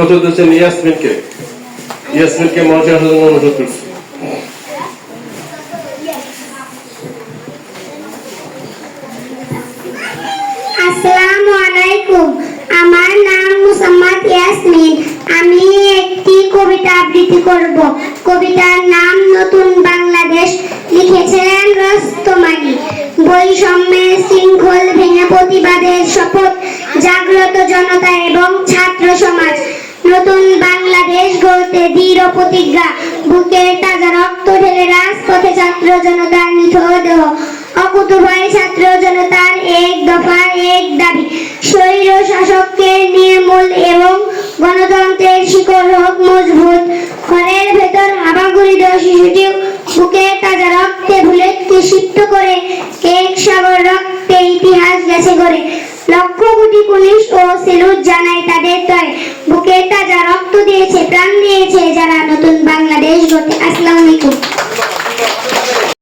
চতুর্থ শ্রেণী ইয়াসমিনকে মঞ্চে আসার জন্য অনুরোধ করছি। আসসালামু আলাইকুম। আমার নাম মুসাম্মাদ ইয়াসমিন। আমি একটি কবিতা আবৃত্তি করব। কবিতার নাম নতুন বাংলাদেশ। লিখেছেন রস্তম আলী। বৈষম্যের শৃঙ্খল ভেঙে প্রতিবাদের শপথ, জাগ্রত জনতা এবং ছাত্র সমাজ। নতুন বাংলাদেশ গড়তে দৃঢ় প্রতিজ্ঞা, বুকের তাজা রক্ত ঢেলে রাজপথে ছাত্র জনতার নিথর দেহ। অকুতোভয় ছাত্র জনতার এক দফা এক দাবি, স্বৈর শাসককে নির্মূল এবং গণতন্ত্রের শিকড় হোক মজবুত। ঘরের ভেতর হামাগুড়ি দেওয়া শিশুটি বুকের তাজা রক্তে বুলেটকে সিক্ত করে এক সাগর রক্তে ইতিহাস গেছে গড়ে। লক্ষ কোটি পুলিশ ও সেলুট জানায় তাদের তয়, বুকের তাজা রক্ত দিয়েছে, প্রাণ দিয়েছে যারা নতুন বাংলাদেশ গড়তে।